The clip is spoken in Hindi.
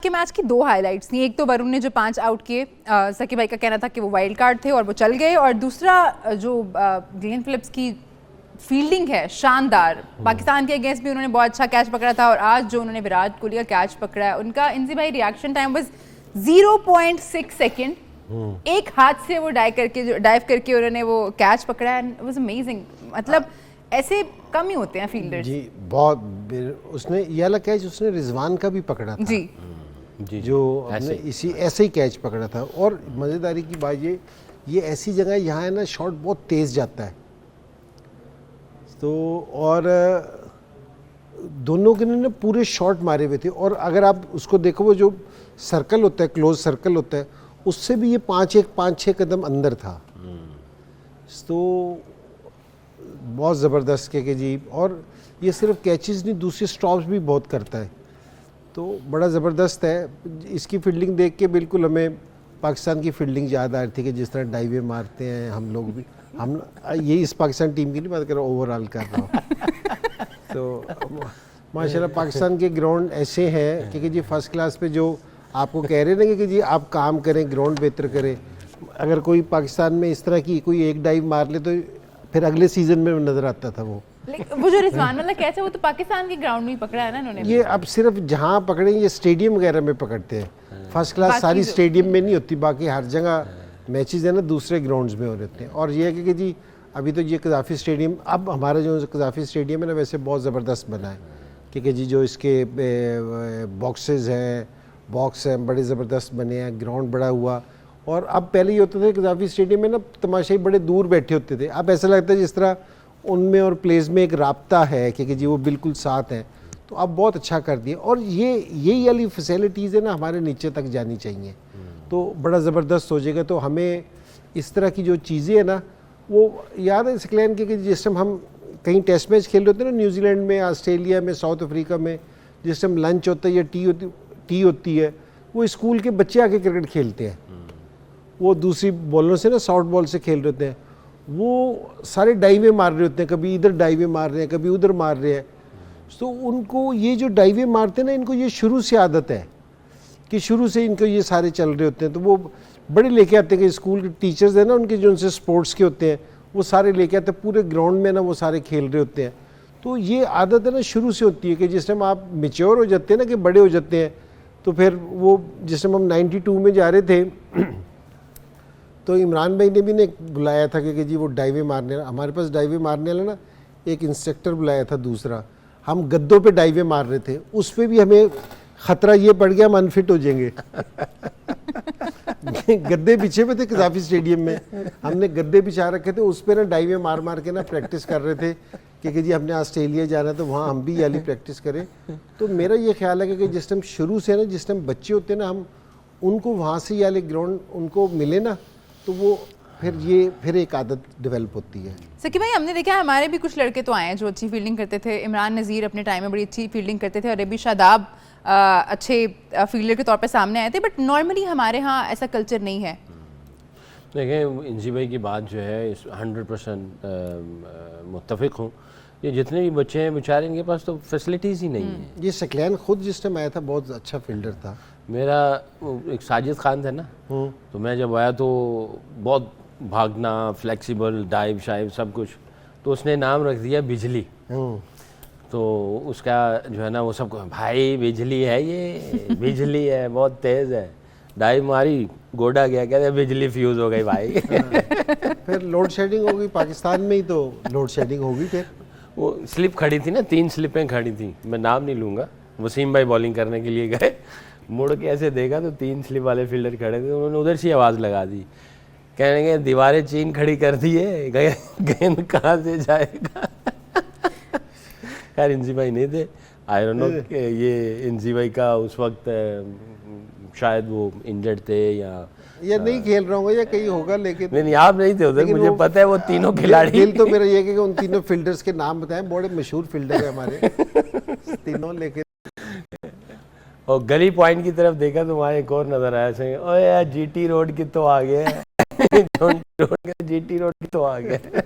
के मैच की 2 हाइलाइट्स थी। एक तो वरुण ने जो 5 आउट किए, सकी भाई का कहना था कि वो वाइल्ड कार्ड थे और वो चल गए, और दूसरा जो ग्लेन फिलिप्स की फील्डिंग है शानदार, पाकिस्तान के अगेंस्ट भी उन्होंने बहुत अच्छा कैच पकड़ा था, और आज जो उन्होंने विराट कोहली का कैच पकड़ा है, उनका इंजी भाई रिएक्शन टाइम वाज 0.6 सेकेंड। एक हाथ से वो डाइव करके उन्होंने वो कैच पकड़ा है, इट वाज अमेजिंग। मतलब ऐसे कम ही होते हैं फील्डर्स जी, बहुत। उसने ये वाला कैच उसने रिजवान का भी पकड़ा था जी, जी, जो हमने ऐसे ही कैच पकड़ा था। और मज़ेदारी की बात ये ऐसी जगह है, यहाँ है ना शॉट बहुत तेज़ जाता है, तो और दोनों के ने पूरे शॉट मारे हुए थे। और अगर आप उसको देखो, वो जो सर्कल होता है, क्लोज सर्कल होता है, उससे भी ये 5-6 कदम अंदर था। तो बहुत ज़बरदस्त के जी। और ये सिर्फ कैचेस नहीं, दूसरे स्टॉप्स भी बहुत करता है, तो बड़ा ज़बरदस्त है। इसकी फील्डिंग देख के बिल्कुल हमें पाकिस्तान की फील्डिंग याद आ रही थी कि जिस तरह डाइवे मारते हैं हम लोग भी। हम ये इस पाकिस्तान टीम की नहीं बात कर रहा, ओवरऑल कर रहा हूँ। तो माशाल्लाह पाकिस्तान के ग्राउंड ऐसे हैं क्योंकि जी फर्स्ट क्लास पे जो आपको कह रहे हैं ना कि जी आप काम करें, ग्राउंड बेहतर करें। अगर कोई पाकिस्तान में इस तरह की कोई एक डाइव मार ले तो फिर अगले सीजन में नज़र आता था वो जो रिजवान वाला कैच है वो तो पाकिस्तान के ग्राउंड में ही पकड़ा है ना इन्होंने। ये अब सिर्फ जहाँ पकड़े ये स्टेडियम वगैरह में पकड़ते हैं, फर्स्ट क्लास सारी स्टेडियम में नहीं होती, बाकी हर जगह मैचेस है ना दूसरे ग्राउंड्स में हो रहे हैं। और ये है कि जी अभी तो ये कज़ाफ़ी स्टेडियम, अब हमारा जो कज़ाफ़ी स्टेडियम है ना वैसे बहुत ज़बरदस्त बना है, क्योंकि जी जो इसके बॉक्स हैं बड़े ज़बरदस्त बने हैं, ग्राउंड बड़ा हुआ। और अब पहले ये होता था कज़ाफ़ी स्टेडियम में ना तमाशाई बड़े दूर बैठे होते थे, अब ऐसा लगता है जिस तरह उनमें और प्लेस में एक राब्ता है, क्योंकि जी वो बिल्कुल साथ हैं। तो अब बहुत अच्छा कर दिया, और यही वाली फैसिलिटीज़ है ना हमारे नीचे तक जानी चाहिए, तो बड़ा ज़बरदस्त हो जाएगा। तो हमें इस तरह की जो चीज़ें हैं ना, वो याद है सिक्लैन के कि जिस टाइम हम कहीं टेस्ट मैच खेल रहे होते हैं ना, न्यूजीलैंड में, ऑस्ट्रेलिया में, साउथ अफ्रीका में, जिस टाइम लंच होता है या टी होती है, वो स्कूल के बच्चे आके क्रिकेट खेलते हैं, वो दूसरी बॉलों से ना सॉफ्ट बॉल से खेल रहे होते हैं, वो सारे डाइवे मार रहे होते हैं, कभी इधर डाइवे मार रहे हैं, कभी उधर मार रहे हैं। तो उनको ये जो डाइवे मारते हैं ना, इनको ये शुरू से आदत है कि शुरू से इनको ये सारे चल रहे होते हैं, तो वो बड़े लेके आते हैं कि स्कूल के टीचर्स हैं ना उनके जो उनसे स्पोर्ट्स के होते हैं, वो सारे लेके आते हैं, पूरे ग्राउंड में ना वो सारे खेल रहे होते हैं। तो ये आदत है ना शुरू से होती है कि जिस टाइम आप मेच्योर हो जाते हैं ना, कि बड़े हो जाते हैं, तो फिर वो जिस टाइम हम 92 में जा रहे थे तो इमरान भाई ने भी ने बुलाया था कि जी वो डाइवे मारने, हमारे पास डाइवे मारने वाला ना एक इंस्ट्रक्टर बुलाया था दूसरा, हम गद्दों पे डाइवे मार रहे थे, उस पर भी हमें ख़तरा ये पड़ गया हम अनफिट हो जाएंगे। गद्दे बिछे हुए थे कज़ाफ़ी स्टेडियम में, हमने गद्दे बिछा रखे थे, उस पर ना डाइवे मार मार के ना प्रैक्टिस कर रहे थे कि जी हमने ऑस्ट्रेलिया जाना है तो वहाँ हम भी याली प्रैक्टिस करें। तो मेरा ये ख्याल है कि जिस टाइम शुरू से ना, जिस टाइम बच्चे होते हैं ना, हम उनको वहाँ से याली ग्राउंड उनको मिले ना, तो वो फिर एक आदत डेवलप होती है। सकी भाई, हमने देखा है हमारे भी कुछ लड़के तो आए हैं जो अच्छी फील्डिंग करते थे। इमरान नज़ीर अपने टाइम में बड़ी अच्छी फील्डिंग करते थे, और रबी शादाब अच्छे फील्डर के तौर पे सामने आए थे, बट नॉर्मली हमारे यहाँ ऐसा कल्चर नहीं है। देखें, इंजी भाई की बात जो है 100% मुत्तफिक हूँ। ये जितने भी बच्चे हैं बेचारे, इनके पास तो फैसिलिटीज़ ही नहीं है। ये सकलैन खुद जिस टाइम आया था बहुत अच्छा फील्डर था। मेरा एक साजिद खान था ना, तो मैं जब आया तो बहुत भागना, फ्लेक्सिबल, डाइव शाइव सब कुछ, तो उसने नाम रख दिया बिजली। तो उसका जो है ना वो सबको, भाई बिजली है, ये बिजली है, बहुत तेज़ है। डाइव मारी, गोडा गया, कहते बिजली फ्यूज़ हो गई भाई। फिर लोड शेडिंग हो गई पाकिस्तान में ही, तो लोड शेडिंग होगी। फिर वो स्लिप खड़ी थी ना, 3 स्लिपें खड़ी थी, मैं नाम नहीं लूँगा। वसीम भाई बॉलिंग करने के लिए गए, मुड़ के ऐसे देखा तो 3 स्लिप वाले फील्डर खड़े थे, उन्होंने उधर से आवाज़ लगा दी, कहने के दीवारें चीन खड़ी कर दी है, गेंद कहाँ से जाएगा। खैर इंजी भाई नहीं थे, आई डोंट नो ये इंजी भाई का उस वक्त शायद वो इंजर्ड थे या नहीं खेल रहा हूँ या कहीं होगा, लेकिन नहीं आप नहीं थे उधर, मुझे पता है वो तीनों खिलाड़ी। दिल तो मेरा ये कि उन तीनों फील्डर्स के नाम बताएं, बड़े मशहूर फील्डर है हमारे तीनों। लेकिन और गली पॉइंट की तरफ देखा तो वहाँ एक और नजर आया, सही ओए यार जीटी रोड की तो आ गया है। जीटी रोड की तो आ गया।